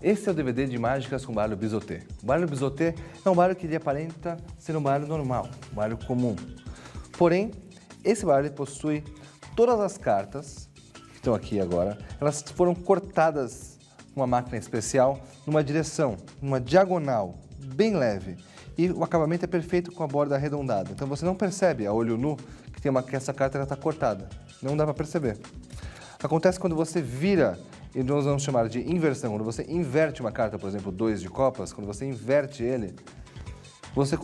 Esse é o DVD de Mágicas com Baralho Bisotê. O baralho Bisotê é um baralho que aparenta ser um baralho normal, um baralho comum. Porém, esse baralho possui todas as cartas que estão aqui agora, elas foram cortadas com uma máquina especial numa direção, numa diagonal, bem leve. E o acabamento é perfeito com a borda arredondada. Então você não percebe a olho nu que essa carta está cortada. Não dá para perceber. Acontece quando você vira, e nós vamos chamar de inversão, quando você inverte uma carta, por exemplo, 2 de copas, quando você inverte ele,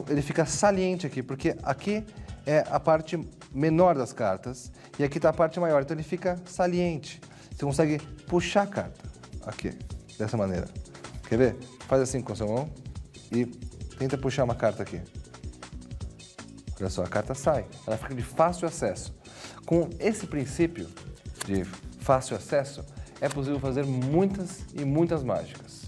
ele fica saliente aqui, porque aqui é a parte menor das cartas e aqui está a parte maior, então ele fica saliente. Você consegue puxar a carta aqui, dessa maneira. Quer ver? Faz assim com a sua mão e tenta puxar uma carta aqui. Olha só, a carta sai, ela fica de fácil acesso. Com esse princípio de fácil acesso, é possível fazer muitas e muitas mágicas.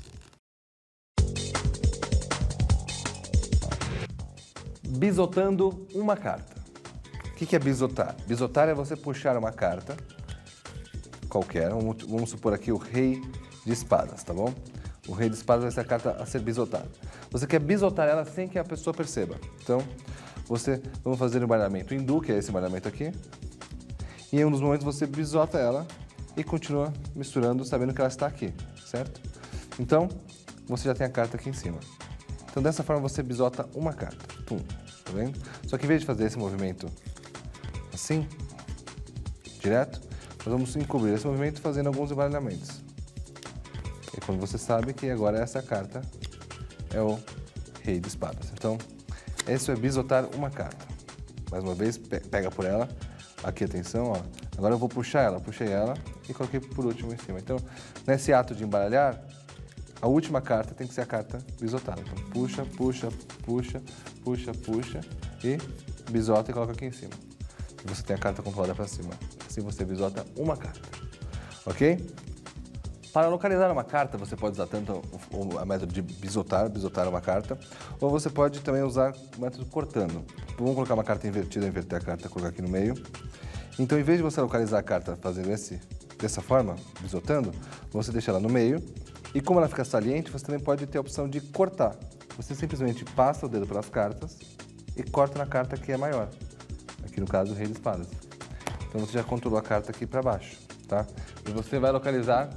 Bisotando uma carta. O que é bisotar? Bisotar é você puxar uma carta qualquer, vamos supor aqui o rei de espadas, tá bom? O rei de espadas vai ser a carta a ser bisotada. Você quer bisotar ela sem que a pessoa perceba. Então, vamos fazer um embaralhamento hindu, que é esse embaralhamento aqui. E em um dos momentos você bisota ela e continua misturando, sabendo que ela está aqui, certo? Então, você já tem a carta aqui em cima. Então, dessa forma, você bisota uma carta. Tum, tá vendo? Só que em vez de fazer esse movimento assim, direto, nós vamos encobrir esse movimento fazendo alguns embaralhamentos. E quando você sabe que agora essa carta é o rei de espadas. Então, esse é bisotar uma carta. Mais uma vez, pega por ela. Aqui, atenção, ó. Agora eu vou puxar ela, puxei ela e coloquei por último em cima. Então, nesse ato de embaralhar, a última carta tem que ser a carta bisotada. Então, puxa, puxa, puxa, puxa, puxa e bisota e coloca aqui em cima. E você tem a carta controlada para cima. Assim você bisota uma carta, ok? Para localizar uma carta, você pode usar tanto a método de bisotar uma carta, ou você pode também usar o método cortando. Vamos colocar uma carta invertida, inverter a carta, colocar aqui no meio. Então, em vez de você localizar a carta fazendo dessa forma, bisotando, você deixa ela no meio. E como ela fica saliente, você também pode ter a opção de cortar. Você simplesmente passa o dedo pelas cartas e corta na carta que é maior. Aqui no caso, o rei de espadas. Então você já controlou a carta aqui para baixo, tá? E você vai localizar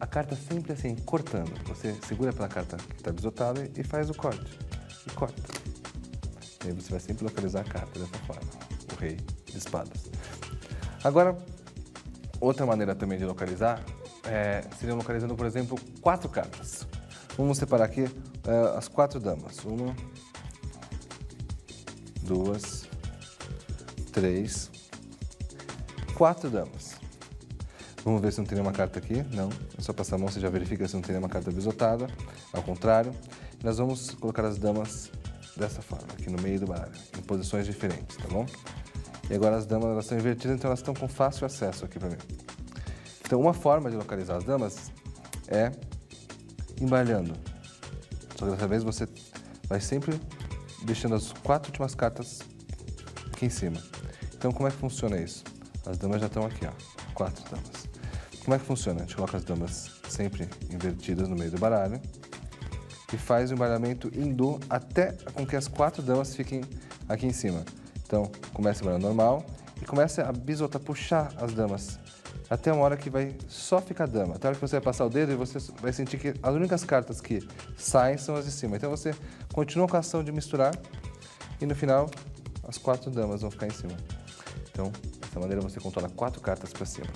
a carta sempre assim, cortando. Você segura pela carta que está bisotada e faz o corte. E corta. E aí você vai sempre localizar a carta dessa forma. O rei de espadas. Agora, outra maneira também de localizar seria localizando, por exemplo, 4 cartas. Vamos separar aqui as 4 damas. 1, 2, 3, 4 damas. Vamos ver se não tem nenhuma carta aqui. Não. É só passar a mão, você já verifica se não tem nenhuma carta bisotada. Ao contrário, nós vamos colocar as damas dessa forma, aqui no meio do baralho, em posições diferentes, tá bom? E agora as damas elas estão invertidas, então elas estão com fácil acesso aqui para mim. Então, uma forma de localizar as damas é embaralhando. Só que dessa vez você vai sempre deixando as 4 últimas cartas aqui em cima. Então, como é que funciona isso? As damas já estão aqui, ó, 4 damas. Como é que funciona? A gente coloca as damas sempre invertidas no meio do baralho e faz o embaralhamento hindu até com que as 4 damas fiquem aqui em cima. Então, começa o baralho normal e começa a bisotar, puxar as damas até uma hora que vai só ficar dama. Até a hora que você vai passar o dedo e você vai sentir que as únicas cartas que saem são as de cima. Então, você continua com a ação de misturar e no final as 4 damas vão ficar em cima. Então, dessa maneira você controla 4 cartas para cima.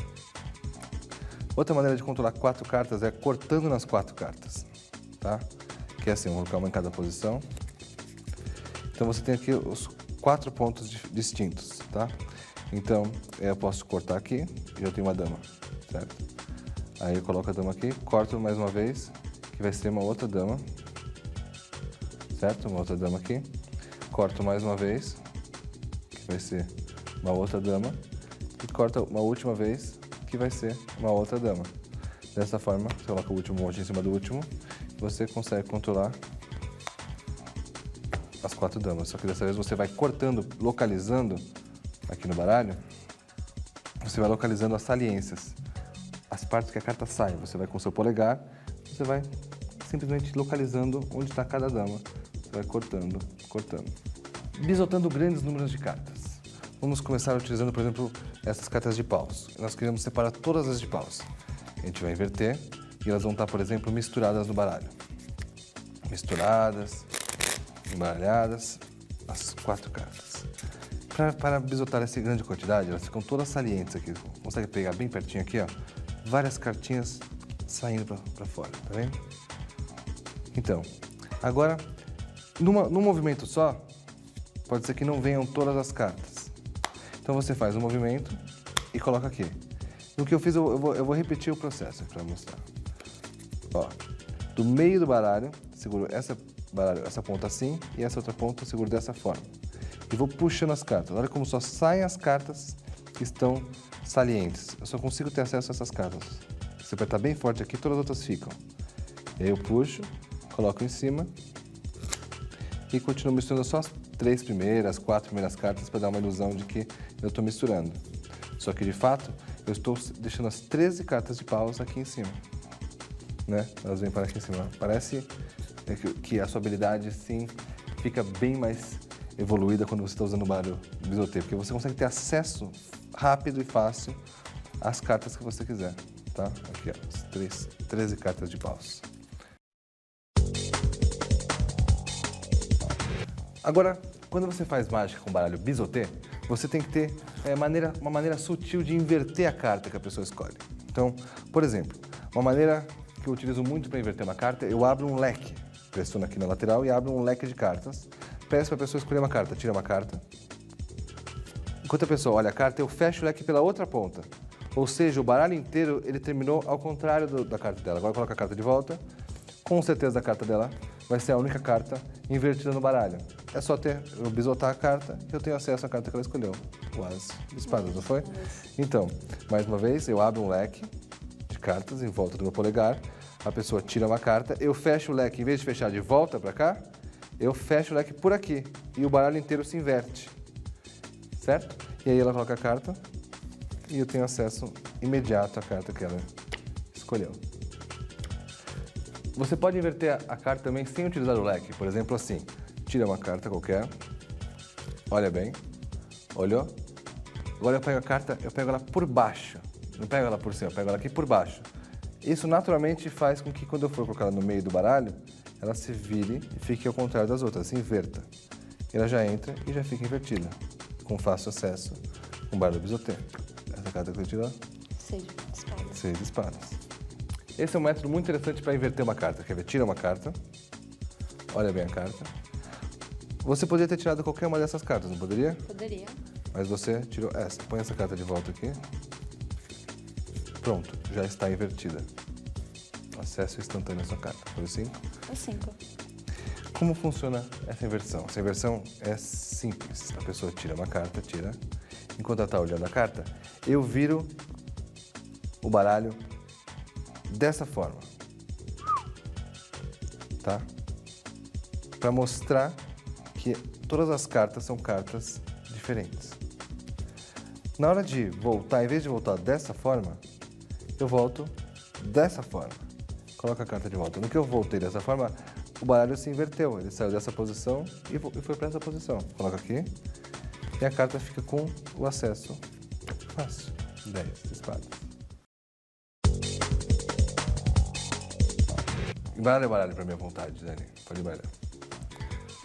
Outra maneira de controlar 4 cartas é cortando nas 4 cartas, tá? Que é assim, vou colocar uma em cada posição. Então você tem aqui os 4 pontos distintos, tá? Então, eu posso cortar aqui e eu tenho uma dama, certo? Aí eu coloco a dama aqui, corto mais uma vez, que vai ser uma outra dama, certo? Uma outra dama aqui. Corto mais uma vez, que vai ser uma outra dama. E corto uma última vez, que vai ser uma outra dama. Dessa forma, você coloca o último monte em cima do último, você consegue controlar as 4 damas. Só que dessa vez você vai cortando, localizando aqui no baralho, você vai localizando as saliências, as partes que a carta sai. Você vai com o seu polegar, você vai simplesmente localizando onde está cada dama. Você vai cortando, cortando. Bisotando grandes números de cartas. Vamos começar utilizando, por exemplo, essas cartas de paus. Nós queremos separar todas as de paus. A gente vai inverter e elas vão estar, por exemplo, misturadas no baralho. Misturadas, embaralhadas, as 4 cartas. Para bisotar essa grande quantidade, elas ficam todas salientes aqui. Consegue pegar bem pertinho aqui, ó. Várias cartinhas saindo para fora, tá vendo? Então, agora, num movimento só, pode ser que não venham todas as cartas. Então você faz um movimento e coloca aqui. No que eu fiz, eu vou repetir o processo para mostrar. Ó, do meio do baralho, seguro essa ponta assim e essa outra ponta eu seguro dessa forma. E vou puxando as cartas. Olha como só saem as cartas que estão salientes. Eu só consigo ter acesso a essas cartas. Se eu apertar bem forte aqui, todas as outras ficam. E aí eu puxo, coloco em cima e continuo misturando só as 3 primeiras, 4 primeiras cartas para dar uma ilusão de que eu estou misturando. Só que, de fato, eu estou deixando as 13 cartas de paus aqui em cima. Né? Elas vêm para aqui em cima. Parece que a sua habilidade, sim, fica bem mais evoluída quando você está usando o baralho bisotê, porque você consegue ter acesso rápido e fácil às cartas que você quiser, tá? Aqui, ó, as 13 cartas de paus. Agora, quando você faz mágica com baralho bisotê, você tem que ter uma maneira sutil de inverter a carta que a pessoa escolhe. Então, por exemplo, uma maneira que eu utilizo muito para inverter uma carta, eu abro um leque, pressiono aqui na lateral e abro um leque de cartas. Peço para a pessoa escolher uma carta, tira uma carta. Enquanto a pessoa olha a carta, eu fecho o leque pela outra ponta. Ou seja, o baralho inteiro ele terminou ao contrário da carta dela. Agora coloca a carta de volta. Com certeza a carta dela vai ser a única carta invertida no baralho. É só eu bisotar a carta que eu tenho acesso à carta que ela escolheu. O as de espadas, não foi? Então, mais uma vez, eu abro um leque de cartas em volta do meu polegar. A pessoa tira uma carta, eu fecho o leque, em vez de fechar de volta para cá, eu fecho o leque por aqui e o baralho inteiro se inverte, certo? E aí ela coloca a carta e eu tenho acesso imediato à carta que ela escolheu. Você pode inverter a carta também sem utilizar o leque, por exemplo assim, tira uma carta qualquer, olha bem, olhou? Agora eu pego a carta, eu pego ela por baixo, não pego ela por cima, eu pego ela aqui por baixo. Isso naturalmente faz com que quando eu for colocar ela no meio do baralho, ela se vire e fique ao contrário das outras, se inverta. Ela já entra e já fica invertida, com fácil acesso, com baralho bisotê. Essa carta que eu tirou? 6 de espadas. 6 de espadas. Esse é um método muito interessante para inverter uma carta. Quer ver? Tira uma carta, olha bem a carta. Você poderia ter tirado qualquer uma dessas cartas, não poderia? Poderia. Mas você tirou essa. Põe essa carta de volta aqui. Pronto, já está invertida. Acesso instantâneo à sua carta. Foi o 5? É 5. Como funciona essa inversão? Essa inversão é simples. A pessoa tira uma carta, tira. Enquanto ela está olhando a carta, eu viro o baralho dessa forma. Tá? Para mostrar que todas as cartas são cartas diferentes. Na hora de voltar, em vez de voltar dessa forma, eu volto dessa forma. Coloca a carta de volta. No que eu voltei dessa forma, o baralho se inverteu. Ele saiu dessa posição e foi para essa posição. Coloca aqui e a carta fica com o acesso fácil. 10 de espadas. Embaralha o baralho para minha vontade, Dani. Pode embaralhar.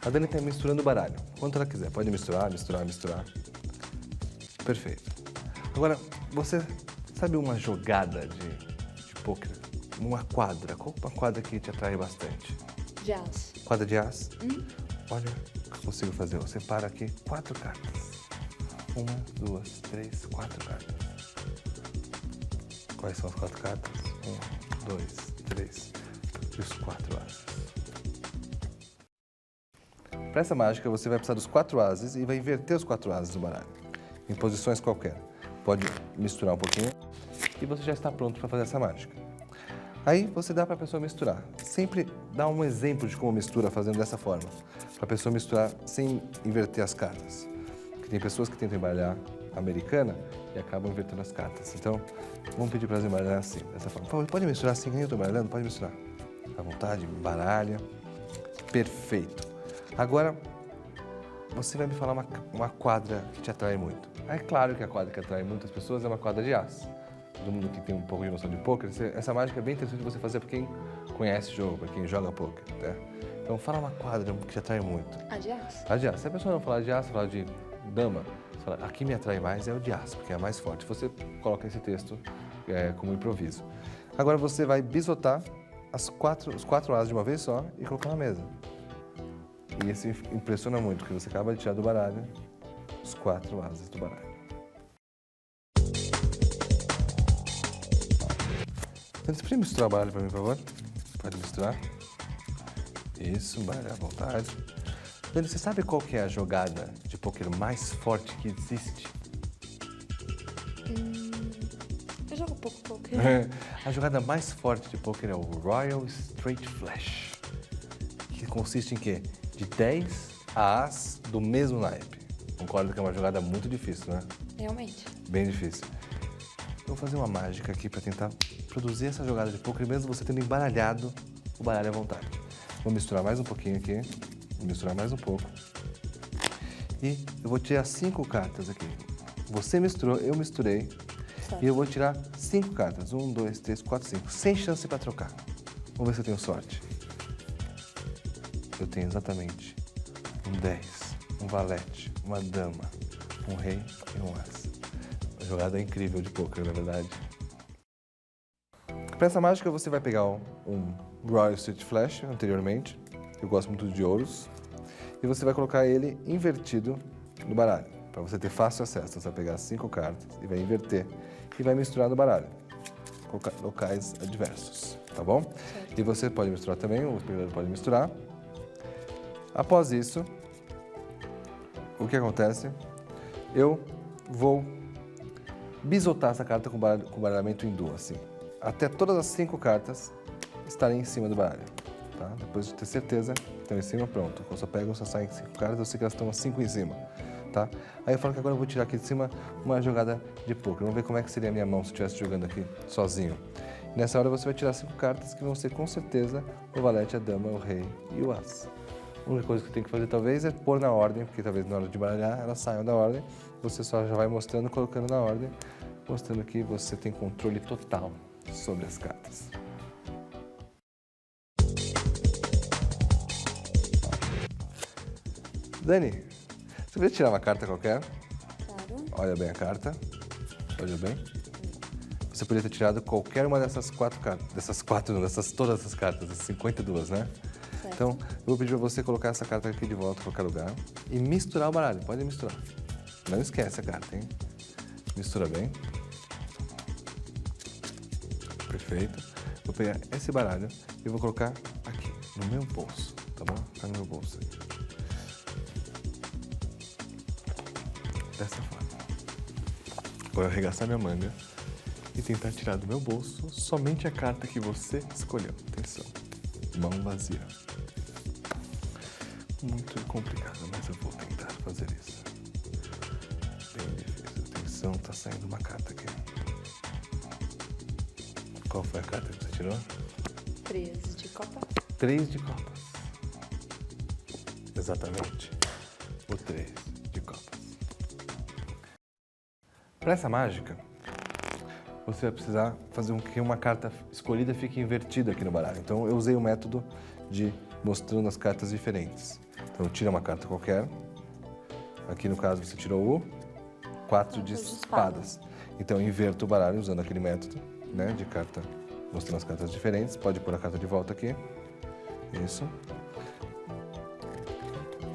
A Dani está misturando o baralho. Quanto ela quiser. Pode misturar, misturar, misturar. Perfeito. Agora, você sabe uma jogada de pôquer? Uma quadra. Qual uma quadra que te atrai bastante? De as. Quadra de as? Olha o que eu consigo fazer. Você para aqui 4 cartas. 1, 2, 3, 4 cartas. Quais são as 4 cartas? 1, 2, 3 e os 4 ases. Para essa mágica, você vai precisar dos 4 ases e vai inverter os 4 ases do baralho, em posições qualquer. Pode misturar um pouquinho e você já está pronto para fazer essa mágica. Aí você dá para a pessoa misturar. Sempre dá um exemplo de como mistura fazendo dessa forma, para a pessoa misturar sem inverter as cartas. Porque tem pessoas que tentam embaralhar americana e acabam invertendo as cartas. Então, vamos pedir para elas embaralhar assim, dessa forma. Pode misturar assim, eu estou embaralhando? Pode misturar. à vontade, baralha. Perfeito. Agora, você vai me falar uma quadra que te atrai muito. É claro que a quadra que atrai muitas pessoas é uma quadra de as. Todo mundo que tem um pouco de noção de poker, essa mágica é bem interessante de você fazer para quem conhece o jogo, para quem joga poker, né? Então, fala uma quadra que te atrai muito. A de as? A de as. Se a pessoa não falar de as, falar de dama, você fala, a que me atrai mais é o de as, porque é a mais forte. Você coloca esse texto como improviso. Agora você vai bisotar os quatro as de uma vez só e colocar na mesa. E isso impressiona muito, porque você acaba de tirar do baralho os 4 ases do baralho. Então, você podia misturar o baralho para mim, por favor? Pode misturar. Isso, baralho à vontade. Dani, você sabe qual que é a jogada de pôquer mais forte que existe? Eu jogo pouco poker. A jogada mais forte de pôquer é o Royal Straight Flush, que consiste em quê? De 10 as do mesmo naipe. Concordo que é uma jogada muito difícil, né? Realmente. Bem difícil. Eu vou fazer uma mágica aqui para tentar produzir essa jogada de pôquer, mesmo você tendo embaralhado o baralho à vontade. Vou misturar mais um pouquinho aqui, vou misturar mais um pouco. E eu vou tirar 5 cartas aqui. Você misturou, eu misturei. Certo. E eu vou tirar 5 cartas. 1, 2, 3, 4, 5. Sem chance para trocar. Vamos ver se eu tenho sorte. Eu tenho exatamente um 10, um valete, uma dama, um rei e um as. Uma jogada incrível de pôquer, na verdade. Para essa mágica, você vai pegar um Royal Straight Flush, anteriormente. Eu gosto muito de ouros. E você vai colocar ele invertido no baralho, para você ter fácil acesso. Você vai pegar 5 cartas e vai inverter. E vai misturar no baralho. Colocar locais adversos, tá bom? Certo. E você pode misturar também, o espectador pode misturar. Após isso, o que acontece? Eu vou bisotar essa carta com o baralhamento em duas, assim. Até todas as 5 cartas estarem em cima do baralho, tá? Depois de ter certeza que estão em cima, pronto. Quando eu pego, só saem 5 cartas, eu sei que elas estão 5 em cima, tá? Aí eu falo que agora eu vou tirar aqui de cima uma jogada de pôquer. Vamos ver como é que seria a minha mão se eu estivesse jogando aqui sozinho. Nessa hora você vai tirar 5 cartas que vão ser com certeza o valete, a dama, o rei e o as. A única coisa que tem que fazer talvez é pôr na ordem, porque talvez na hora de baralhar elas saiam da ordem. Você só já vai mostrando, colocando na ordem, mostrando que você tem controle total sobre as cartas. Dani, você podia tirar uma carta qualquer? Claro. Olha bem a carta. Olha bem. Você poderia ter tirado qualquer uma dessas 4 cartas. Todas essas cartas, as 52, né? Certo. Então, eu vou pedir para você colocar essa carta aqui de volta em qualquer lugar e misturar o baralho. Pode misturar. Não esquece a carta, hein? Mistura bem. Perfeito. Vou pegar esse baralho e vou colocar aqui, no meu bolso, tá bom? Tá no meu bolso aí. Dessa forma. Agora eu arregaçar minha manga e tentar tirar do meu bolso somente a carta que você escolheu. Atenção. Mão vazia. Muito complicado, mas eu vou tentar fazer isso. Bem difícil. Atenção, tá saindo uma carta aqui. Qual foi a carta que você tirou? 3 de copa. 3 de copas. Exatamente. O 3 de copas. Para essa mágica, você vai precisar fazer com que uma carta escolhida fique invertida aqui no baralho. Então, eu usei o método de mostrando as cartas diferentes. Então, tira uma carta qualquer. Aqui, no caso, você tirou o 4 de espadas. Então, eu inverto o baralho usando aquele método, né, de carta, mostrando as cartas diferentes. Pode pôr a carta de volta aqui. Isso.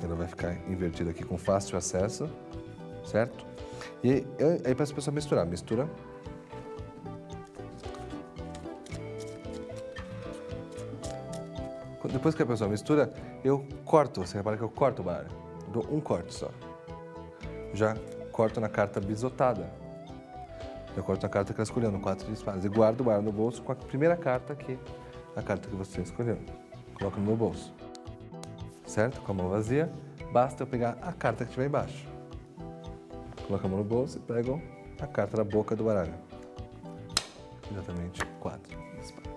Ela vai ficar invertida aqui com fácil acesso, certo? E aí peço a pessoa misturar. Mistura. Depois que a pessoa mistura, eu corto. Você repara que eu corto o baralho. Dou um corte só. Já corto na carta bisotada. Já corto na carta que ela escolheu, no 4 de espadas. E guardo o baralho no bolso com a primeira carta aqui, a carta que você escolheu. Coloco no meu bolso. Certo? Com a mão vazia, basta eu pegar a carta que estiver embaixo. Coloco a mão no bolso e pego a carta da boca do baralho. Exatamente 4 de espadas.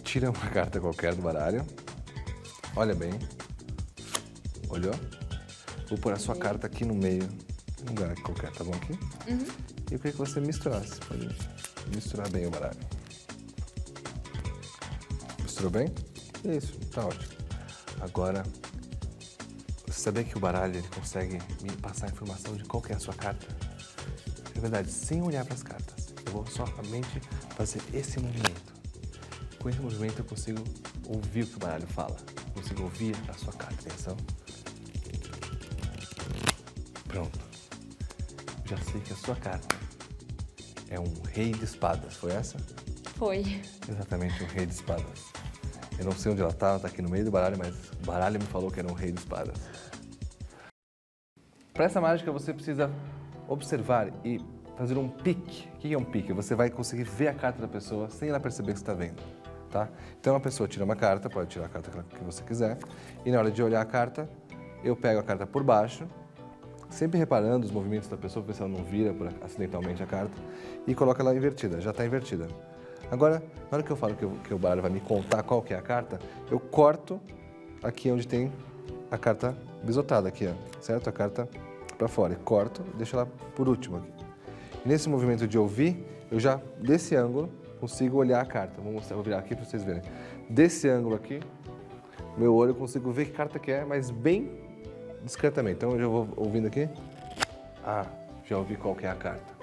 tira uma carta qualquer do baralho. Olha bem. Olhou? Vou pôr a sua carta aqui no meio. Um lugar qualquer, tá bom aqui? E eu queria que você misturasse. Pode misturar bem o baralho. Misturou bem? Isso, tá ótimo. Agora, você sabia que o baralho ele consegue me passar a informação de qual que é a sua carta? É verdade, sem olhar para as cartas. Eu vou somente fazer esse movimento. Com esse movimento eu consigo ouvir o que o baralho fala. Consigo ouvir a sua carta. Atenção. Pronto. Já sei que a sua carta é um rei de espadas. Foi essa? Foi. Exatamente, um rei de espadas. Eu não sei onde ela tá aqui no meio do baralho, mas o baralho me falou que era um rei de espadas. Para essa mágica você precisa observar e fazer um pique. O que é um pique? Você vai conseguir ver a carta da pessoa sem ela perceber que você está vendo, tá? Então a pessoa tira uma carta, pode tirar a carta que você quiser, e na hora de olhar a carta, eu pego a carta por baixo, sempre reparando os movimentos da pessoa, para ver se ela não vira acidentalmente a carta, e coloco ela invertida, já está invertida. Agora, na hora que eu falo que o baralho vai me contar qual que é a carta, eu corto aqui onde tem a carta bisotada, aqui, ó, certo? A carta para fora, e corto e deixo ela por último aqui. E nesse movimento de ouvir, eu já, desse ângulo, consigo olhar a carta. Vou mostrar, vou virar aqui para vocês verem. Desse ângulo aqui, meu olho, eu consigo ver que carta que é, mas bem discretamente. Então, eu já vou ouvindo aqui. Ah, já ouvi qual que é a carta.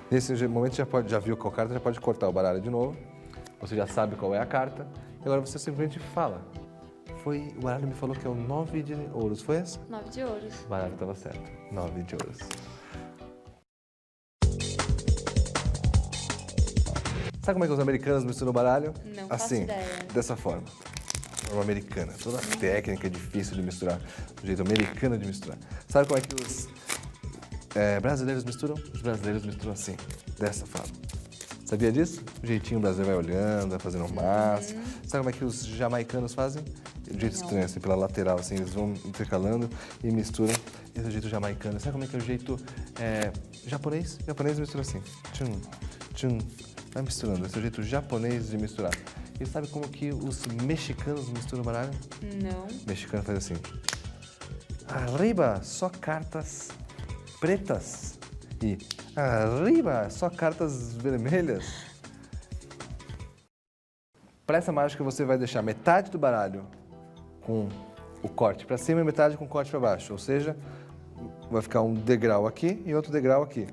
Nesse momento, já viu qual carta, já pode cortar o baralho de novo. Você já sabe qual é a carta. E agora você simplesmente fala. O baralho me falou que é o 9 de ouros. Foi essa? 9 de ouros. O baralho estava certo. 9 de ouros. Sabe como é que os americanos misturam o baralho? Não faço assim, ideia. Dessa forma. Forma americana. Toda a técnica é difícil de misturar. O jeito americano de misturar. Sabe como é que os brasileiros misturam? Os brasileiros misturam assim, dessa forma. Sabia disso? O jeitinho brasileiro vai olhando, vai fazendo massa. Sabe como é que os jamaicanos fazem? De jeito estranho, assim, pela lateral, assim, eles vão intercalando e misturam. Esse é o jeito jamaicano. Sabe como é que é o jeito japonês? Japonês mistura assim. Tchum, tchum. Vai misturando. Esse é o jeito japonês de misturar. E sabe como que os mexicanos misturam o baralho? Não. O mexicano faz assim. Arriba, só cartas pretas. E arriba, só cartas vermelhas. Para essa mágica você vai deixar metade do baralho com o corte para cima e metade com o corte para baixo. Ou seja, vai ficar um degrau aqui e outro degrau aqui.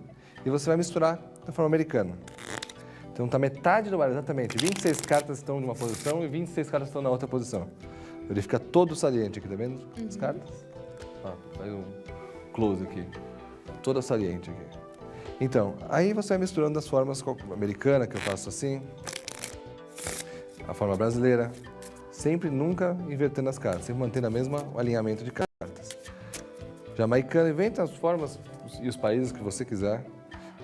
E você vai misturar da forma americana. Então tá metade do baralho, exatamente. 26 cartas estão numa posição e 26 cartas estão na outra posição. Ele fica todo saliente aqui, tá vendo as cartas? Ó, faz um close aqui. Toda saliente aqui. Então, aí você vai misturando das formas americana, que eu faço assim, a forma brasileira, sempre nunca invertendo as cartas, sempre mantendo o mesmo alinhamento de cartas. Jamaicana, inventa as formas e os países que você quiser,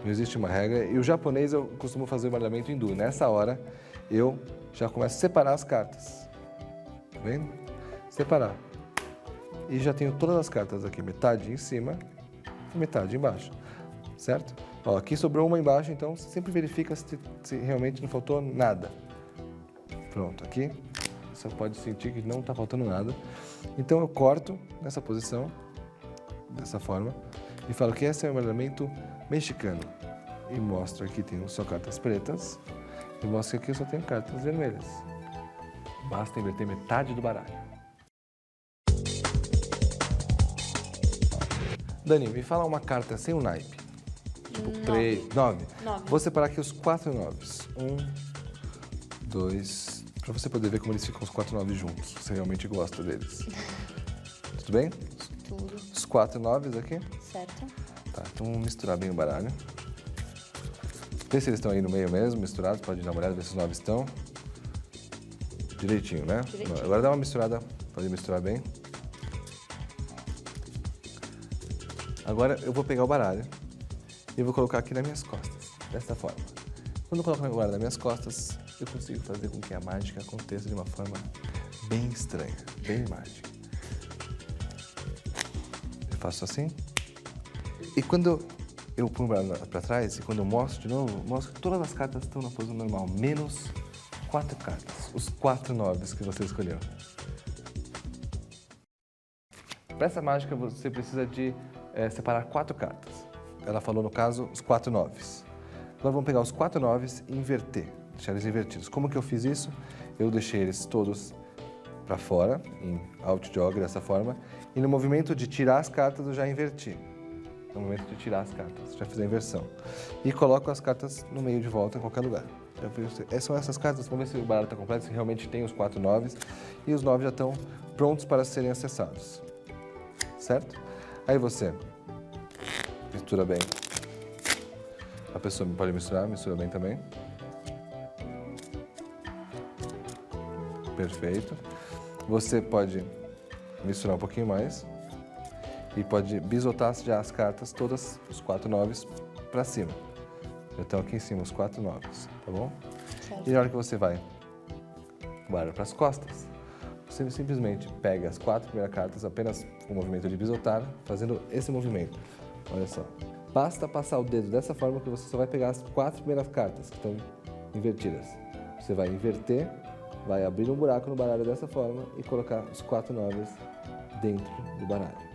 não existe uma regra. E o japonês eu costumo fazer o baralhamento hindu. Nessa hora, eu já começo a separar as cartas. Tá vendo? Separar. E já tenho todas as cartas aqui, metade em cima e metade embaixo. Certo? Ó, aqui sobrou uma embaixo, então você sempre verifica se realmente não faltou nada. Pronto, aqui você pode sentir que não está faltando nada. Então eu corto nessa posição, dessa forma, e falo que esse é o baralhamento mexicano. E mostro aqui tem só cartas pretas, e mostro que aqui eu só tenho cartas vermelhas. Basta inverter metade do baralho. Dani, me fala uma carta sem o naipe. Tipo, 3, 9. Vou separar aqui os 4 noves. 1, 2, para você poder ver como eles ficam os 4 noves juntos. Você realmente gosta deles. Tudo bem? Tudo. Os 4 noves aqui? Certo. Tá, então vamos misturar bem o baralho. Vê se eles estão aí no meio mesmo, misturados. Pode dar uma olhada, ver se os noves estão. Direitinho, né? Direitinho. Agora dá uma misturada, pode misturar bem. Agora eu vou pegar o baralho e vou colocar aqui nas minhas costas, dessa forma. Quando eu coloco o baralho nas minhas costas, eu consigo fazer com que a mágica aconteça de uma forma bem estranha, bem mágica. Eu faço assim. E quando eu ponho o baralho para trás e quando eu mostro de novo, mostro que todas as cartas estão na posição normal, menos 4 cartas, os 4 noves que você escolheu. Para essa mágica, você precisa de separar 4 cartas. Ela falou, no caso, os 4 noves. Agora vamos pegar os 4 noves e inverter, deixar eles invertidos. Como que eu fiz isso? Eu deixei eles todos para fora, em Alt Jog, dessa forma, e no movimento de tirar as cartas eu já inverti. No momento de tirar as cartas, já fiz a inversão. E coloco as cartas no meio de volta, em qualquer lugar. São essas cartas, vamos ver se o baralho está completo, se realmente tem os 4 noves, e os 9 já estão prontos para serem acessados. Certo? Aí você mistura bem. A pessoa pode misturar, mistura bem também. Perfeito. Você pode misturar um pouquinho mais e pode bisotar já as cartas, todas os 4 noves para cima. Já estão aqui em cima os 4 noves, tá bom? Certo. E na hora que você vai o baralho para as costas, você simplesmente pega as 4 primeiras cartas apenas com o movimento de bisotar, fazendo esse movimento. Olha só. Basta passar o dedo dessa forma que você só vai pegar as 4 primeiras cartas que estão invertidas. Você vai inverter, vai abrir um buraco no baralho dessa forma e colocar os 4 noves dentro do baralho.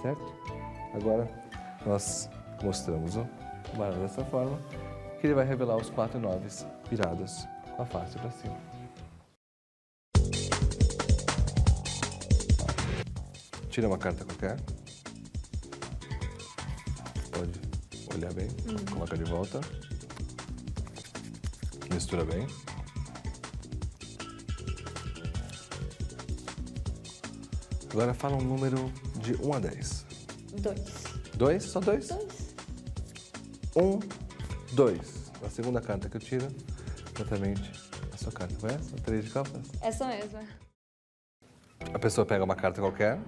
Certo? Agora nós mostramos o baralho dessa forma, que ele vai revelar os 4 noves virados com a face para cima. Tira uma carta qualquer. Pode olhar bem. Coloca de volta. Mistura bem. Agora fala um número de 1 a 10. 2. 2? Só 2? 2. 1, 2. A segunda carta que eu tiro, exatamente a sua carta. Foi essa? 3 de copas? Essa mesma. A pessoa pega uma carta qualquer.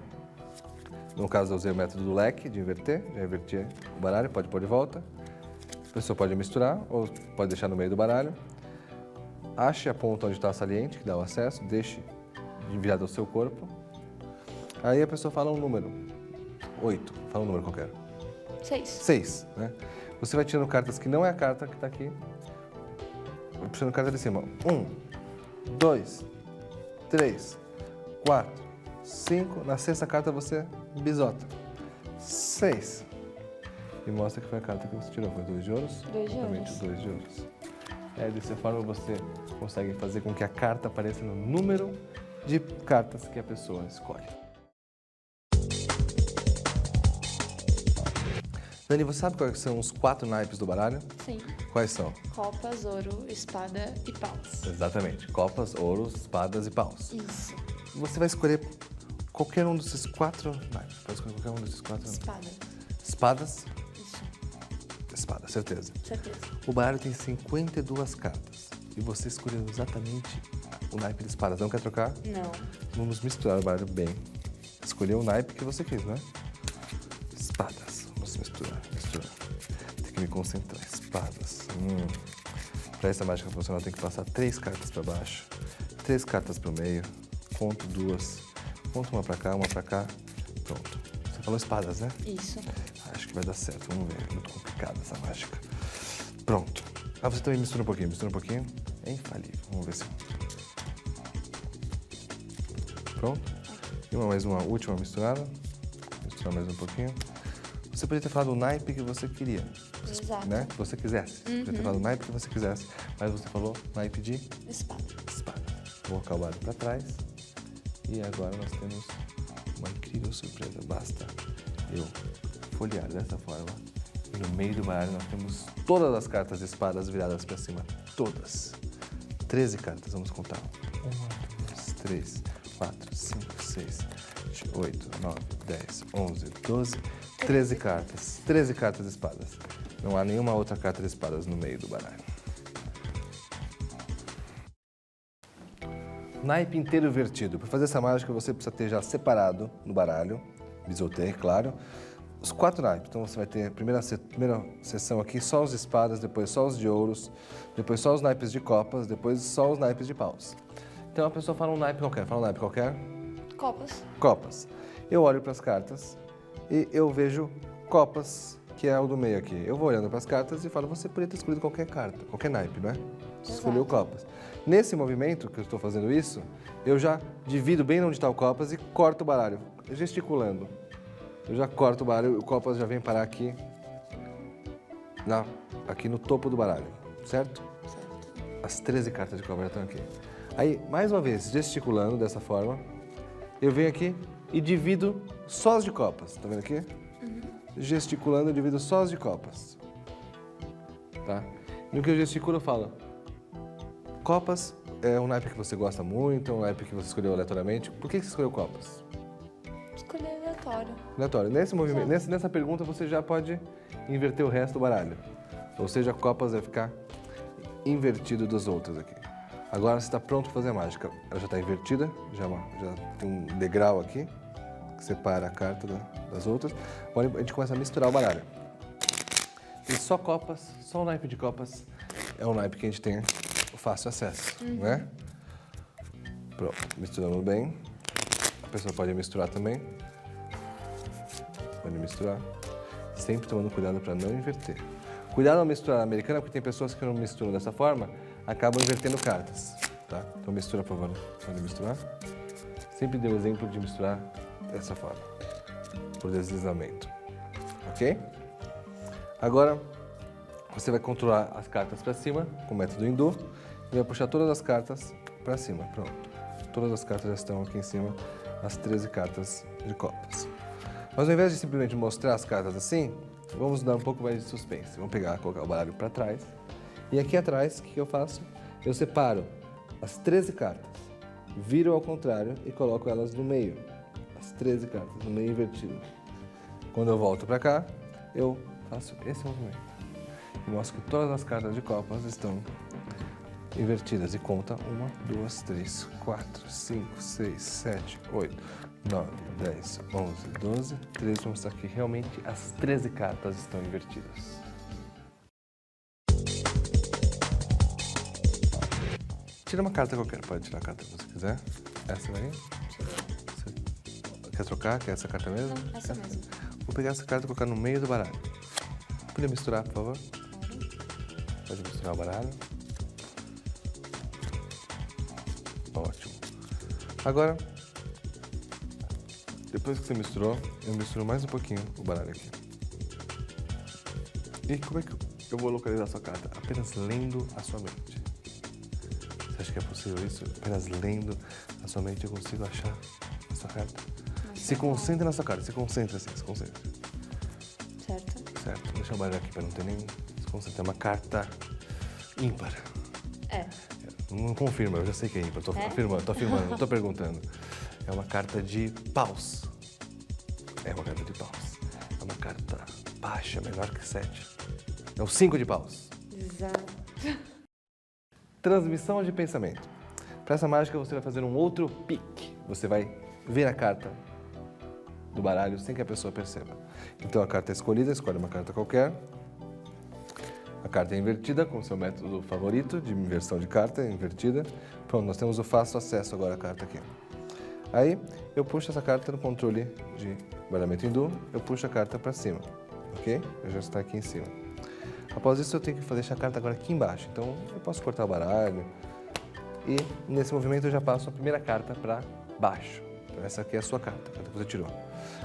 No caso, eu usei o método do leque, de inverter. Já inverti o baralho, pode pôr de volta. A pessoa pode misturar ou pode deixar no meio do baralho. Ache a ponta onde está a saliente, que dá o acesso. Deixe virado ao seu corpo. Aí a pessoa fala um número. 8. Fala um número qualquer. 6. 6, né? Você vai tirando cartas que não é a carta que está aqui. Puxando carta de cima. 1, 2, 3, 4, 5. Na sexta carta você bisota. 6. E mostra que foi a carta que você tirou. Foi 2 de ouros? 2 de Exatamente, ouros. 2 de ouros. Dessa forma você consegue fazer com que a carta apareça no número de cartas que a pessoa escolhe. Dani, você sabe quais são os 4 naipes do baralho? Sim. Quais são? Copas, ouro, espada e paus. Exatamente. Copas, ouros, espadas e paus. Isso. Você vai escolher qualquer um desses 4 naipes. Pode escolher qualquer um desses 4 naipes. Espada. Espadas? Isso. Espada, certeza. Certeza. O baralho tem 52 cartas. E você escolheu exatamente o naipe de espadas. Não quer trocar? Não. Vamos misturar o baralho bem. Escolheu o naipe que você quis, né? Espadas. Vamos misturar. Tem que me concentrar. Espadas. Para essa mágica funcionar, tem que passar 3 cartas para baixo, 3 cartas para o meio, conto 2, conto uma para cá, uma para cá. Pronto. Você falou espadas, né? Isso. Acho que vai dar certo. Vamos ver. É muito complicada essa mágica. Pronto. Você também mistura um pouquinho. É infalível. Vamos ver se... Pronto. E mais uma última misturada. Misturar mais um pouquinho. Você poderia ter falado o naipe que você queria. Exato. Né? Que você quisesse. Você poderia ter falado o naipe que você quisesse. Mas você falou naipe de Espada. espada. Vou colocar o baralho para trás. E agora nós temos uma incrível surpresa. Basta eu folhear dessa forma. E no meio do baralho nós temos todas as cartas de espadas viradas para cima. Todas. 13 cartas, vamos contar. 1, 2, 3, 4, 5, 6, 7, 8, 9, 10, 11, 12, 13 cartas. 13 cartas de espadas. Não há nenhuma outra carta de espadas no meio do baralho. Naipe inteiro vertido. Para fazer essa mágica, você precisa ter já separado no baralho, bisoter, claro, os 4 naipes. Então você vai ter a primeira sessão aqui, só os de espadas, depois só os de ouros, depois só os naipes de copas, depois só os naipes de paus. Então a pessoa fala um naipe qualquer. Fala um naipe qualquer. Copas. Copas. Eu olho para as cartas e eu vejo copas, que é o do meio aqui. Eu vou olhando para as cartas e falo, você poderia ter escolhido qualquer carta, qualquer naipe, não é? Você escolheu copas. Nesse movimento que eu estou fazendo isso, eu já divido bem onde está o copas e corto o baralho, gesticulando. Eu já corto o baralho e o copas já vem parar aqui, aqui no topo do baralho, certo? Certo. As 13 cartas de copas já estão aqui. Aí, mais uma vez, gesticulando dessa forma, eu venho aqui e divido só as de copas. Tá vendo aqui? Gesticulando, eu divido só as de copas. Tá? No que eu gesticulo, eu falo: copas é um naipe que você gosta muito, é um naipe que você escolheu aleatoriamente. Por que você escolheu copas? Escolher aleatório. Aleatório. Nesse movimento, nessa pergunta, você já pode inverter o resto do baralho. Ou seja, copas vai ficar invertido das outras aqui. Agora você está pronto para fazer a mágica. Ela já está invertida, já tem um degrau aqui que separa a carta das outras. Agora a gente começa a misturar o baralho. E só copas, só o naipe de copas é o naipe que a gente tem o fácil acesso, né? Pronto, misturamos bem. A pessoa pode misturar também. Pode misturar. Sempre tomando cuidado para não inverter. Cuidado ao misturar na americana, porque tem pessoas que não misturam dessa forma, acabam invertendo cartas, tá? Então mistura, por favor. Pode misturar. Sempre dê o exemplo de misturar dessa forma, por deslizamento, ok? Agora, você vai controlar as cartas para cima, com o método hindu, e vai puxar todas as cartas para cima, pronto. Todas as cartas já estão aqui em cima, as 13 cartas de copas. Mas ao invés de simplesmente mostrar as cartas assim, vamos dar um pouco mais de suspense. Vamos colocar o baralho para trás. E aqui atrás, o que eu faço? Eu separo as 13 cartas, viro ao contrário e coloco elas no meio. As 13 cartas, no meio invertido. Quando eu volto para cá, eu faço esse movimento. E mostro que todas as cartas de copas estão invertidas. E conta 1, 2, 3, 4, 5, 6, 7, 8, 9, 10, 11, 12, 13. Vamos mostrar que realmente as 13 cartas estão invertidas. Tira uma carta qualquer, pode tirar a carta que você quiser. Essa aí? Você quer trocar? Quer essa carta mesmo? Não, essa mesmo. Vou pegar essa carta e colocar no meio do baralho. Podia misturar, por favor? Pode misturar o baralho. Ótimo. Agora, depois que você misturou, eu misturo mais um pouquinho o baralho aqui. E como é que eu vou localizar a sua carta? Apenas lendo a sua mente. Você acha que é possível isso? Apenas lendo a sua mente eu consigo achar a sua carta? Se concentre na sua carta, se concentre assim, se concentre. Certo. Certo, deixa eu baralhar aqui para não ter nem... Se concentre, é uma carta ímpar. É. Não confirma, eu já sei que é ímpar, tô afirmando, não tô perguntando. É uma carta de paus. É uma carta de paus. É uma carta baixa, menor que 7. É o 5 de paus. Exato. Transmissão de pensamento. Para essa mágica você vai fazer um outro pique. Você vai ver a carta do baralho sem que a pessoa perceba. Então a carta é escolhida, escolhe uma carta qualquer. A carta é invertida com o seu método favorito de inversão de carta, invertida. Pronto, nós temos o fácil acesso agora à carta aqui. Aí eu puxo essa carta no controle de baralhamento hindu, eu puxo a carta para cima, ok? Eu já está aqui em cima. Após isso eu tenho que deixar a carta agora aqui embaixo, então eu posso cortar o baralho e nesse movimento eu já passo a primeira carta para baixo. Então, essa aqui é a sua carta, a carta que você tirou.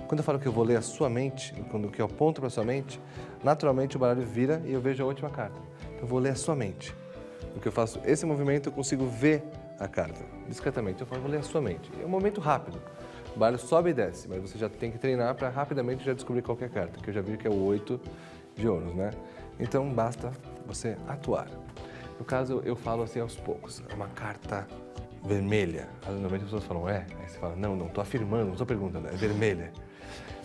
Quando eu falo que eu vou ler a sua mente, quando eu aponto para a sua mente, naturalmente o baralho vira e eu vejo a última carta. Então eu vou ler a sua mente. No que eu faço esse movimento eu consigo ver a carta, discretamente. Eu falo, vou ler a sua mente. É um momento rápido. O baralho sobe e desce, mas você já tem que treinar para rapidamente já descobrir qual que é a carta, que eu já vi que é o 8 de ouros, né? Então basta você atuar. No caso, eu falo assim aos poucos. É uma carta vermelha. Normalmente as pessoas falam, é? Aí você fala, não, estou afirmando, não estou perguntando, é vermelha.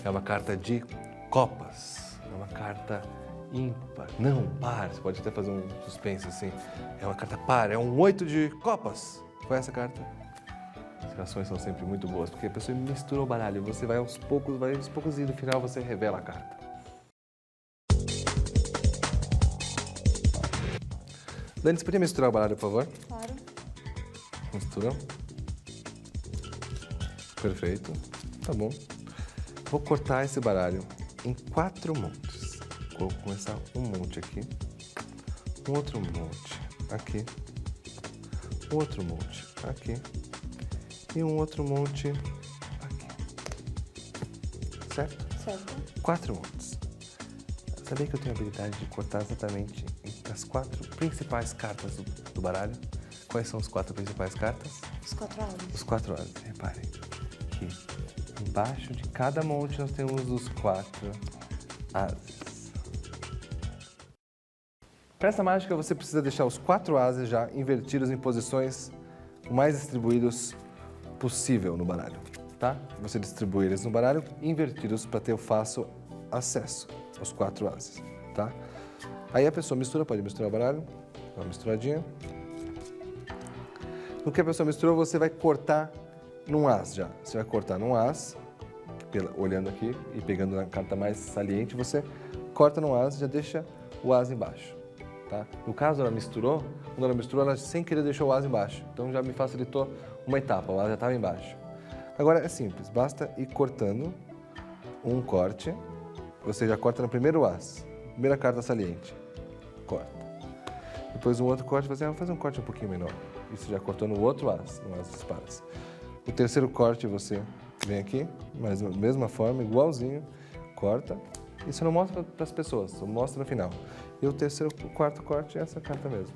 É uma carta de copas. É uma carta ímpar. Não, par. Você pode até fazer um suspense assim. É uma carta par, é um 8 de copas. Foi essa carta? As reações são sempre muito boas, porque a pessoa mistura o baralho. Você vai aos poucos e no final você revela a carta. Dani, você podia misturar o baralho, por favor? Claro. Mistura. Perfeito. Tá bom. Vou cortar esse baralho em 4 montes. Vou começar um monte aqui. Um outro monte aqui. outro monte aqui e um outro monte aqui. Certo? Certo. 4 montes. Sabia que eu tenho a habilidade de cortar exatamente entre as 4 principais cartas do baralho? Quais são as 4 principais cartas? Os 4 ases. Os 4 ases. Reparem que embaixo de cada monte nós temos os 4 ases. Para essa mágica você precisa deixar os 4 ases já invertidos em posições o mais distribuídos possível no baralho, tá? Você distribui eles no baralho invertidos para ter o fácil acesso aos 4 ases, tá? Aí a pessoa mistura, pode misturar o baralho, uma misturadinha. No que a pessoa misturou, você vai cortar num as já. Você vai cortar num as, olhando aqui e pegando na carta mais saliente, você corta num as e já deixa o as embaixo, tá? No caso, ela misturou, quando ela misturou, ela sem querer deixou o as embaixo. Então já me facilitou uma etapa, o as já estava embaixo. Agora é simples, basta ir cortando um corte. Você já corta no primeiro as, primeira carta saliente, corta. Depois um outro corte, você vai fazer um corte um pouquinho menor. Isso já cortou no outro as, no as de espadas. O terceiro corte você vem aqui, mas da mesma forma, igualzinho, corta. E você não mostra para as pessoas, só mostra no final. E o quarto corte é essa carta mesmo.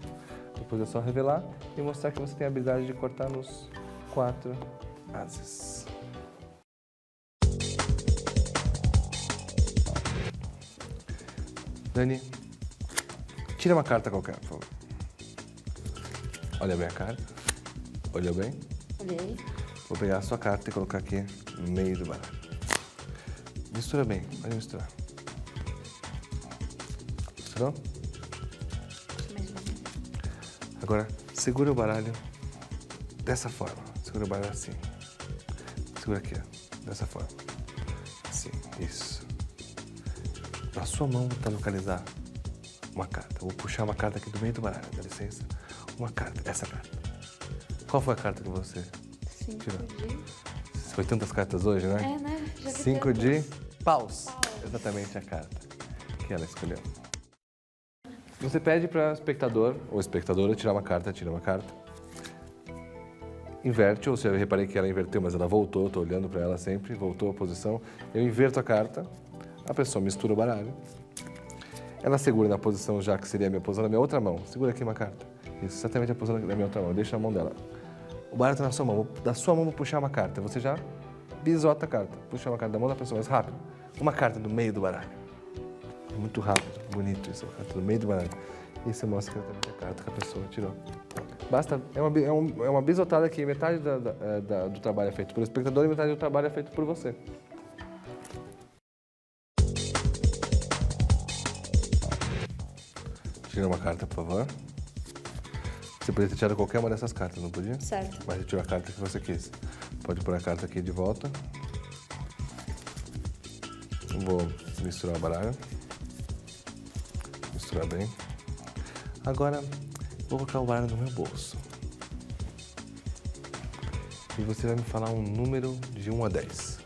Depois é só revelar e mostrar que você tem a habilidade de cortar nos 4 ases. Dani, tira uma carta qualquer, por favor. Olha bem a carta. Olhou bem? Olhei. Vou pegar a sua carta e colocar aqui no meio do baralho. Mistura bem, pode misturar. Misturou? Mais ou menos. Agora, segura o baralho dessa forma. Segura o baralho assim. Segura aqui, ó. Dessa forma. Assim, isso. Na sua mão está localizar uma carta. Vou puxar uma carta aqui do meio do baralho, dá licença. Uma carta, essa carta. Qual foi a carta que você 5 tirou? de... Foi tantas cartas hoje, né? É, né? Já vi 5 de tantas. paus. Paus. Exatamente a carta que ela escolheu. Você pede para o espectador ou espectadora tirar uma carta, tira uma carta. Inverte, ou seja, eu reparei que ela inverteu, mas ela voltou, estou olhando para ela sempre, voltou a posição. Eu inverto a carta, a pessoa mistura o baralho. Ela segura na posição já que seria a minha posição, na minha outra mão. Segura aqui uma carta. Isso, exatamente a posição da minha outra mão. Deixa a mão dela. O baralho está na sua mão. Da sua mão vou puxar uma carta. Você já bisota a carta. Puxa uma carta da mão da pessoa, mais rápido. Uma carta no meio do baralho. É muito rápido, bonito isso. Uma carta no meio do baralho. E você mostra exatamente a carta que a pessoa tirou. Basta, é uma bisotada que metade do trabalho é feito pelo espectador e metade do trabalho é feito por você. Tira uma carta, por favor. Você podia ter tirado qualquer uma dessas cartas, não podia? Certo. Mas você tirou a carta que você quis. Pode pôr a carta aqui de volta. Vou misturar o baralho. Misturar bem. Agora, vou colocar o baralho no meu bolso. E você vai me falar um número de 1 a 10.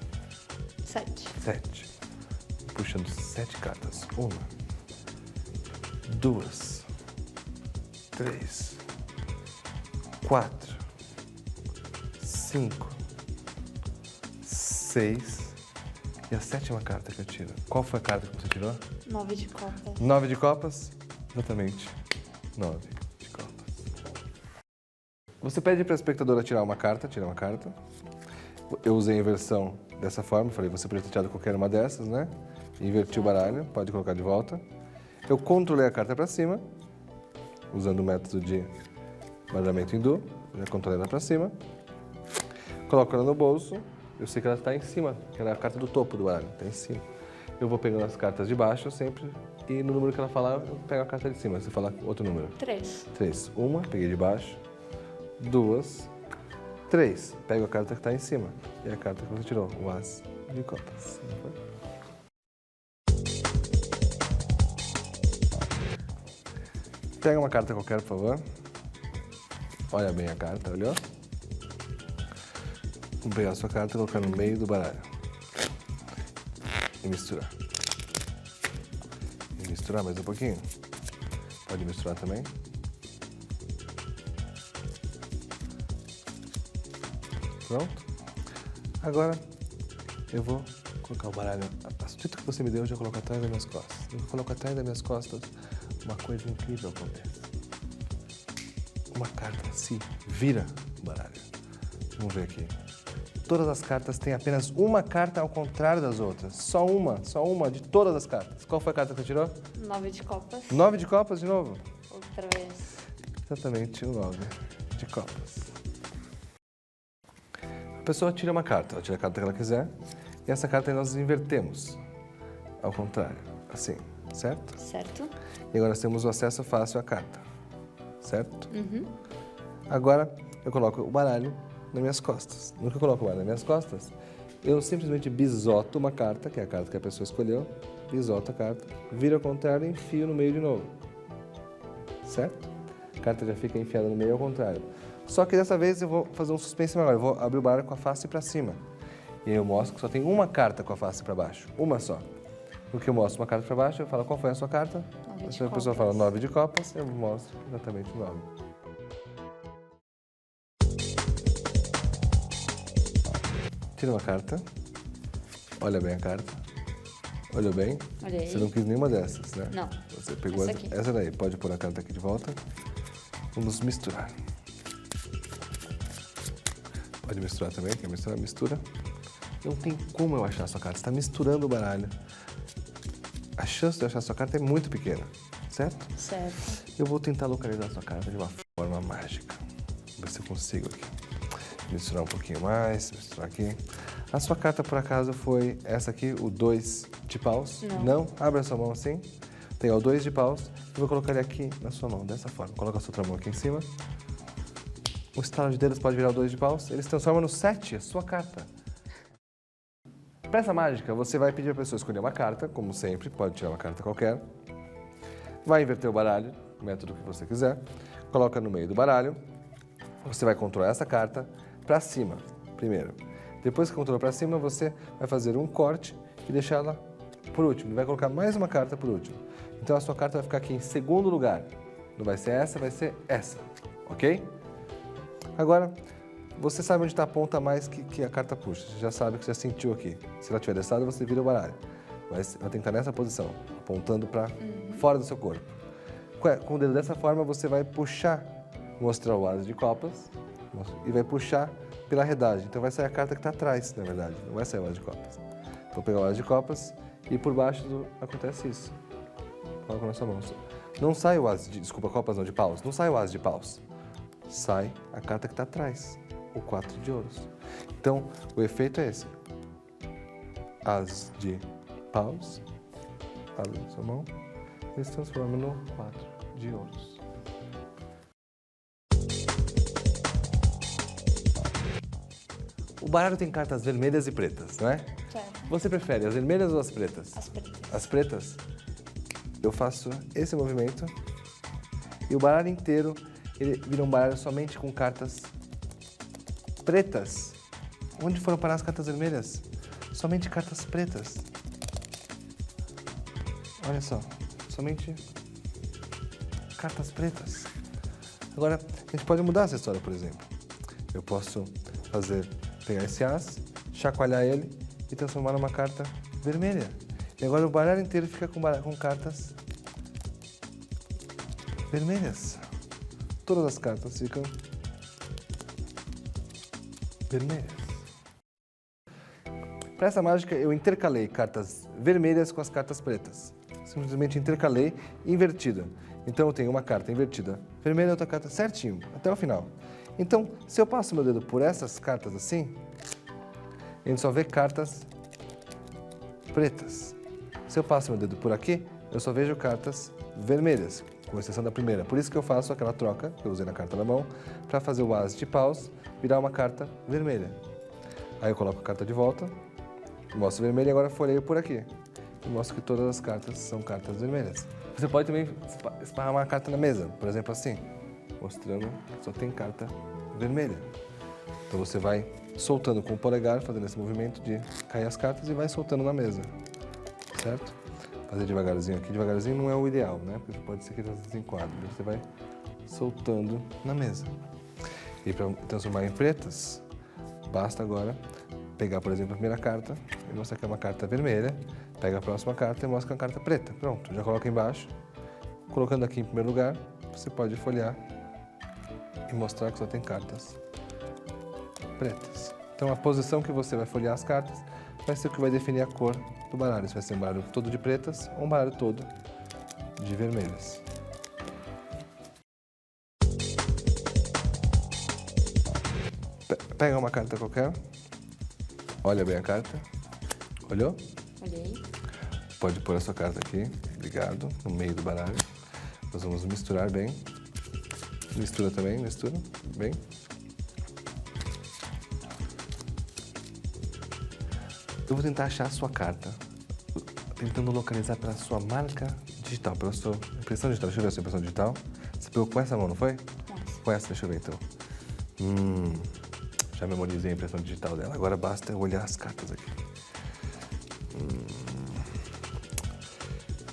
7. 7. Puxando 7 cartas. 1, 2, 3, 4, 5, 6. E a 7ª carta que eu tiro. Qual foi a carta que você tirou? 9 de copas. 9 de copas? Exatamente. 9 de copas. Você pede para a espectadora tirar uma carta, Eu usei a inversão dessa forma, falei, você podia ter tirado qualquer uma dessas, né? Inverti o baralho, pode colocar de volta. Eu controlei a carta para cima, usando o método de baralhamento hindu. Já controlei ela para cima. Coloco ela no bolso. Eu sei que ela está em cima, que ela é a carta do topo do baralho, está em cima. Eu vou pegando as cartas de baixo sempre e no número que ela falar, eu pego a carta de cima. Você fala outro número. 3. 3. 1, peguei de baixo. 2, 3. Pego a carta que está em cima. E a carta que você tirou, o as de copas. Não foi? Pega uma carta qualquer, por favor. Olha bem a carta, olhou? Vamos pegar a sua carta e colocar no meio do baralho. E misturar. E misturar mais um pouquinho. Pode misturar também. Pronto? Agora eu vou colocar o baralho. A dica que você me deu, eu já coloco atrás das minhas costas. Eu coloco atrás das minhas costas, uma coisa incrível acontece. Uma carta se vira o baralho. Vamos ver aqui. Todas as cartas têm apenas uma carta ao contrário das outras. Só uma de todas as cartas. Qual foi a carta que você tirou? 9 de copas. 9 de copas de novo? Outra vez. Exatamente, o 9 de copas. A pessoa tira uma carta, ela tira a carta que ela quiser, e essa carta nós invertemos, ao contrário, assim, certo? Certo. E agora nós temos o acesso fácil à carta, certo? Uhum. Agora eu coloco o baralho nas minhas costas. No que eu coloco o baralho nas minhas costas, eu simplesmente bisoto uma carta, que é a carta que a pessoa escolheu, bisoto a carta, viro ao contrário e enfio no meio de novo, certo? A carta já fica enfiada no meio ao contrário. Só que dessa vez eu vou fazer um suspense maior, eu vou abrir o baralho com a face para cima. E aí eu mostro que só tem uma carta com a face para baixo, uma só. No que eu mostro uma carta para baixo, eu falo qual foi a sua carta. A pessoa fala 9 de copas, eu mostro exatamente o 9. Tira uma carta, olha bem a carta, olhou bem. Olhei. Você não quis nenhuma dessas, né? Não. Você pegou Essa aqui. essa daí, pode pôr a carta aqui de volta. Vamos misturar. Pode misturar também, quer misturar? Mistura. Não tem como eu achar a sua carta, você está misturando o baralho. A chance de eu achar a sua carta é muito pequena, certo? Certo. Eu vou tentar localizar a sua carta de uma forma mágica. Vou ver se eu consigo aqui. Misturar um pouquinho mais, misturar aqui. A sua carta, por acaso, foi essa aqui, o 2 de paus? Não. Abre a sua mão assim. Tem o 2 de paus. Eu vou colocar ele aqui na sua mão, dessa forma. Coloca a sua outra mão aqui em cima. O estalo de dedos pode virar o 2 de paus. Ele se transforma no 7, a sua carta. Para essa mágica, você vai pedir a pessoa escolher uma carta, como sempre, pode tirar uma carta qualquer. Vai inverter o baralho, o método que você quiser. Coloca no meio do baralho. Você vai controlar essa carta para cima, primeiro. Depois que controlou para cima, você vai fazer um corte e deixar ela por último. Vai colocar mais uma carta por último. Então a sua carta vai ficar aqui em segundo lugar. Não vai ser essa, vai ser essa, ok? Agora, você sabe onde está a ponta mais que a carta puxa. Você já sabe que você já sentiu aqui. Se ela estiver desse lado, você vira o baralho. Ela tem que estar nessa posição, apontando para fora do seu corpo. Com o dedo dessa forma, você vai puxar, mostrar o as de copas e vai puxar pela redagem. Então vai sair a carta que está atrás, na verdade. Não vai sair o as de copas. Vou pegar o as de copas e por baixo acontece isso. Coloca na sua mão. Não sai o as de... Desculpa, copas não, de paus. Não sai o as de paus. Sai a carta que está atrás, o 4 de ouros. Então, o efeito é esse. As de paus, abre a sua mão, e se transforma no 4 de ouros. O baralho tem cartas vermelhas e pretas, não é? Certo. Você prefere as vermelhas ou as pretas? As pretas. As pretas? Eu faço esse movimento e o baralho inteiro ele vira um baralho somente com cartas pretas. Onde foram parar as cartas vermelhas? Somente cartas pretas. Olha só, somente cartas pretas. Agora, a gente pode mudar essa história, por exemplo. Eu posso pegar esse as, chacoalhar ele e transformar numa carta vermelha. E agora o baralho inteiro fica com cartas vermelhas. Todas as cartas ficam vermelhas. Para essa mágica, eu intercalei cartas vermelhas com as cartas pretas. Simplesmente intercalei invertida. Então eu tenho uma carta invertida vermelha e outra carta certinho, até o final. Então, se eu passo meu dedo por essas cartas assim, a gente só vê cartas pretas. Se eu passo meu dedo por aqui, eu só vejo cartas vermelhas, com exceção da primeira. Por isso que eu faço aquela troca, que eu usei na carta na mão, para fazer o as de paus virar uma carta vermelha. Aí eu coloco a carta de volta, mostro vermelha e agora folheio por aqui. E mostro que todas as cartas são cartas vermelhas. Você pode também esparramar a carta na mesa, por exemplo assim, mostrando que só tem carta vermelha. Então você vai soltando com o polegar, fazendo esse movimento de cair as cartas e vai soltando na mesa, certo? Fazer devagarzinho aqui, devagarzinho não é o ideal, né? Porque pode ser que elas desenquadrem. Você vai soltando na mesa. E para transformar em pretas, Basta agora pegar, por exemplo, a primeira carta e mostrar que é uma carta vermelha. Pega a próxima carta e mostra que é uma carta preta. Pronto, já coloca embaixo. Colocando aqui em primeiro lugar, você pode folhear e mostrar que só tem cartas pretas. Então, a posição que você vai folhear as cartas vai ser o que vai definir a cor do baralho. Se vai ser um baralho todo de pretas ou um baralho todo de vermelhas. Pega uma carta qualquer, olha bem a carta. Olhou? Olhei. Pode pôr a sua carta aqui, obrigado, no meio do baralho. Nós vamos misturar bem. Mistura também, mistura bem. Eu vou tentar achar a sua carta, tentando localizar pela sua marca digital, pela sua impressão digital. Deixa eu ver a sua impressão digital. Você pegou com essa mão, não foi? Com essa, deixa eu ver então. Já memorizei a impressão digital dela. Agora basta eu olhar as cartas aqui.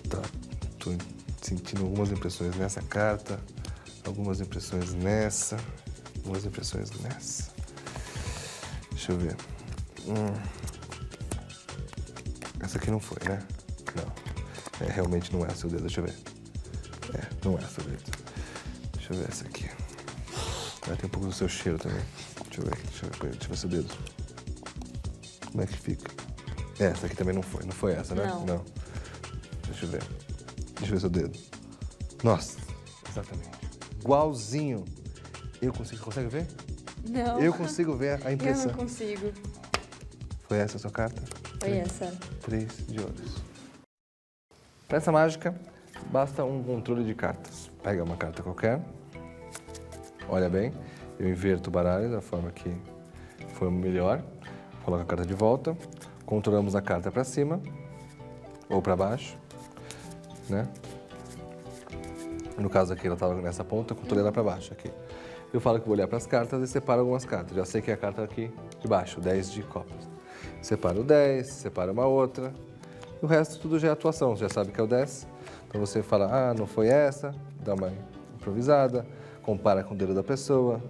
Tá, tô sentindo algumas impressões nessa carta, algumas impressões nessa, algumas impressões nessa. Deixa eu ver. Essa aqui não foi, né? Não. Realmente não é seu dedo, deixa eu ver. Não é seu dedo. Deixa eu ver essa aqui. Tem um pouco do seu cheiro também. Deixa eu ver seu dedo. Como é que fica? Essa aqui também não foi. Não foi essa, né? Não. Deixa eu ver. Deixa eu ver seu dedo. Nossa, exatamente. Igualzinho. Eu consigo. Consegue ver? Não. Eu consigo ver a impressão. Eu não consigo. Foi essa a sua carta? Foi essa. 3 de ouros. Para essa mágica, basta um controle de cartas. Pega uma carta qualquer. Olha bem. Eu inverto o baralho da forma que for melhor. Coloco a carta de volta. Controlamos a carta para cima ou para baixo, né? No caso aqui, ela estava nessa ponta, eu controlei ela para baixo aqui. Eu falo que vou olhar para as cartas e separo algumas cartas. Já sei que é a carta aqui de baixo, 10 de copas. Separo o 10, separo uma outra. E o resto tudo já é atuação, você já sabe que é o 10. Então você fala, não foi essa, dá uma improvisada. Compara com o dedo da pessoa.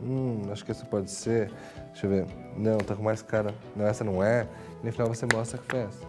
Acho que essa pode ser. Deixa eu ver. Não, tá com mais cara. Não, essa não é. E no final você mostra que foi essa.